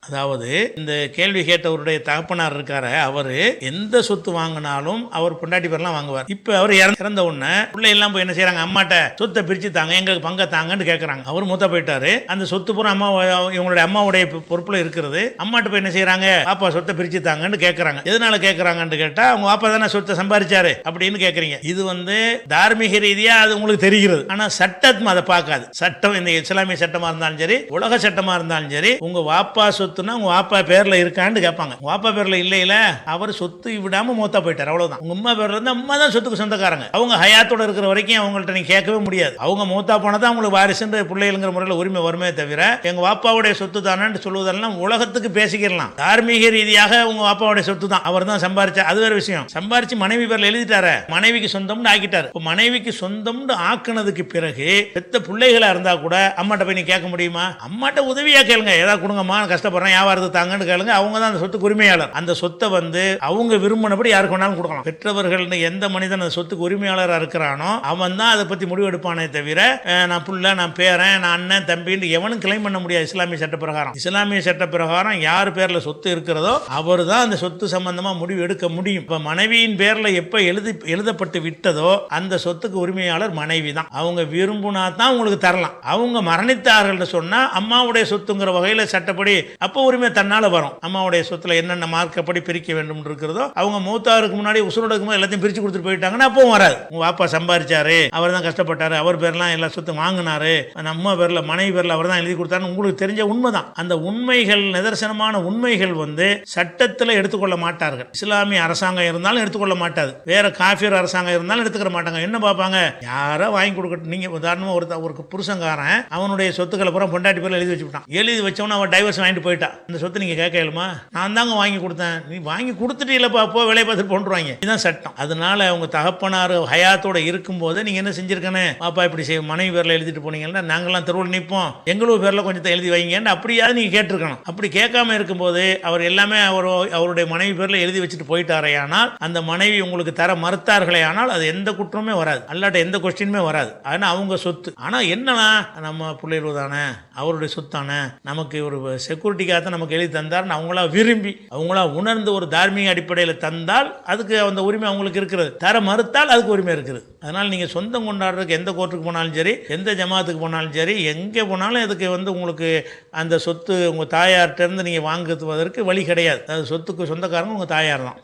அதாவது இந்த கேள்வி கேட்டவருடைய தகப்பனார் இருக்காரு, அவரு எந்த சொத்து வாங்கினாலும் அவர் பொண்டாட்டி பேர்லாம் வாங்குவார். இப்ப அவர் இறந்த உடனே பிள்ளை எல்லாம் போய் என்ன செய்யறாங்க, அம்மாட்ட சொத்தை பிரிச்சு தாங்க, எங்களுக்கு பங்க தாங்கன்னு கேட்கறாங்க. அவர் மூத்த போயிட்டாரு, அந்த சொத்து பூரா அம்மா இவங்களுடைய அம்மாவுடைய பொறுப்புல இருக்கிறது. அம்மாட்ட போய் என்ன செய்யறாங்க, பாப்பா சொத்தை பிரிச்சு தாங்கன்னு கேட்கறாங்க. எதனால கேட்கறாங்கன்னு கேட்டா, அவங்க பாப்பா தானே சொத்தை சம்பாதிச்சாரு அப்படின்னு கேட்கறீங்க. இது தார்மீக ரீதியா அது உங்களுக்கு தெரிகிறது. ஆனா சட்டம் அதை பார்க்காது. சட்டம் இந்த இஸ்லாமிய சட்டமா இருந்தாலும் சரி, உலக சட்டமா இருந்தாலும் சரி, உங்க வாப்பா சொத்துனா உங்க வாப்பா பேர்ல இருக்கான்னு கேட்பாங்க. வாப்பா பேர்ல இல்லையில அவர் சொத்து விடாம மூத்தா போயிட்டார், அவ்வளவுதான். உங்க அம்மா பேர்ல இருந்தா அம்மா தான் சொத்துக்கு சொந்தக்காரங்க. அவங்க ஹயாத்தோட இருக்கிற வரைக்கும் அவங்கள்ட்ட நீங்க கேட்கவே முடியாது. அவங்க மூத்தா போனதான் உங்களுக்கு வாரிசுன்ற பிள்ளைங்கிற முறையில் உரிமை வருமே தவிர, எங்க வாப்பாவுடைய சொத்து தானு சொல்லுவதெல்லாம் உலகத்துக்கு பேசிக்கலாம். தார்மீக ரீதியாக உங்க வாப்பாவுடைய சொத்து தான், அவர் தான் சம்பாரிச்சா, அது வேற விஷயம். சம்பாரிச்சு மனைவி பேர்ல எழுதிட்டாரு, மனைவிக்கு சொந்தம்னு ஆக்கிட்டாரு. மனைவிக்கு சொந்தம்னு ஆக்குனதுக்கு பிறகு பெத்த பிள்ளைகளா இருந்தா கூட அம்மாட்ட போய் நீ கேட்க முடியுமா? அம்மாட்ட உதவியா கேளுங்க, ஏதாவது கொடுங்கம்மா கஷ்டப்படுறேன் வியாபாரத்துக்கு தாங்கன்னு கேளுங்க. அவங்க தான் அந்த சொத்துக்கு உரிமையாளர். அந்த சொத்தை அவங்க விரும்பினபடி யாருக்கு வேணாலும் கொடுக்கலாம். பெற்றவர்கள் எந்த மனிதன் அந்த சொத்துக்கு உரிமையாளராக இருக்கிறானோ அவன் தான் அதை பத்தி முடிவு எடுப்பானே தவிர, நான் புள்ள, நான் பேரன், நான் அண்ணன், தம்பின்னு எவனும் கிளைம் பண்ண முடியாது. இஸ்லாமிய சட்ட பிரகாரம், இஸ்லாமிய சட்ட பிரகாரம் யார் பேர்ல சொத்து இருக்கிறதோ அவர் தான் அந்த சொத்து சம்பந்தமா முடிவு எடுக்க முடியும். இப்ப மனைவியின் பேர்ல எப்ப எழுதப்பட்டு விட்டதோ அந்த சொத்துக்கு உரிமையாளர் மனைவி தான். அவங்க விரும்புனா தான் உங்களுக்கு தரலாம். அவங்க மரணித்தார்கள் சொன்னா அம்மாவுடைய சொத்துங்கிற வகையில சட்டப்படி அப்போ உரிமை தன்னால வரும். அம்மாவுடைய சொத்துல என்னென்ன மார்க்கப்படி பிரிக்க வேண்டும் இருக்கிறதோ, அவங்க மூத்தாருக்கு முன்னாடி உசுரோட எல்லாத்தையும் பிரிச்சு கொடுத்துட்டு போயிட்டாங்கன்னா அப்பவும் வராது. உங்க அப்பா சம்பாதிச்சாரு, அவர் தான் கஷ்டப்பட்டாரு, அவர் பேர்லாம் எல்லா சொத்து வாங்கினாரு, அம்மா பேர்ல மனைவி பேர்ல அவர் தான் எழுதி கொடுத்தாரு, உங்களுக்கு தெரிஞ்ச உண்மைதான். அந்த உண்மைகள், நிதர்சனமான உண்மைகள் சட்டத்தில் எடுத்துக்கொள்ள மாட்டார்கள். இஸ்லாமிய அரசாங்கம் இருந்தாலும் எடுத்துக்கொள்ள மாட்டாது, வேற காஃபிர் அரசாங்கம் இருந்தாலும் எடுத்துக்கிற மாட்டாங்க. என்ன பார்ப்பாங்க, யாரோ வாங்கி கொடுக்கட்டும். நீங்க உதாரணமா ஒரு புருஷங்காரன் அவனுடைய சொத்துக்களை பூரா பொண்டாட்டி பேர்ல எழுதி வச்சுட்டான். எழுதி வச்சவன அவன் டைவர்ஸ் வாங்கிட்டு போயிட்டான். இந்த சொத்து நீங்க கேட்க இயலுமா? நான் தாங்க வாங்கி கொடுத்தேன், நீ வாங்கி கொடுத்துட்டு இல்லப்பா போ வேலையை பார்த்துட்டு போன்றுவாங்க. இதுதான் சட்டம். அதனால அவங்க தகப்பனார் ஹயாத்தோட இருக்கும் போது நீங்க என்ன செஞ்சிருக்கனே, பாப்பா இப்படி செய்ய மனைவி பேர்ல எழுதிட்டு போனீங்கன்னா நாங்கெல்லாம் தெருவில் நிற்போம், எங்களோட பேர்ல கொஞ்சம் எழுதி வைங்கன்னு அப்படியாவது நீங்க கேட்டிருக்கணும். அப்படி கேட்காம இருக்கும்போது அவர் எல்லாமே அவருடைய மனைவி பேர்ல எழுதி வச்சுட்டு போயிட்டாரே ஆனால், அந்த மனைவி உங்களுக்கு தர மறுத்தார்களே ஆனால் அது எந்த குற்றமே வராது, அல்லாட்ட எந்த கொஸ்டினுமே வராது. ஆனா அவங்க சொத்து. ஆனா என்னன்னா, நம்ம பிள்ளைகள் தானே, அவருடைய சொத்தானே, நமக்கு ஒரு செக்யூரிட்டிக்காக நமக்கு எழுதி தந்தார், அவங்களா விரும்பி அவங்களா உணர்ந்து ஒரு தார்மீக அடிப்படையில் தந்தால் அதுக்கு அந்த உரிமை அவங்களுக்கு இருக்கிறது. தர மறுத்தால் அதுக்கு உரிமை இருக்குது. அதனால் நீங்கள் சொந்தம் கொண்டாடுறதுக்கு எந்த கோர்ட்டுக்கு போனாலும் சரி, எந்த ஜமாத்துக்கு போனாலும் சரி, எங்கே போனாலும் அதுக்கு உங்களுக்கு அந்த சொத்து உங்கள் தாயார்கிட்ட இருந்து நீங்கள் வாங்குவதற்கு வழி கிடையாது. அது சொத்துக்கு சொந்தக்காரங்க உங்கள் தாயார் தான்.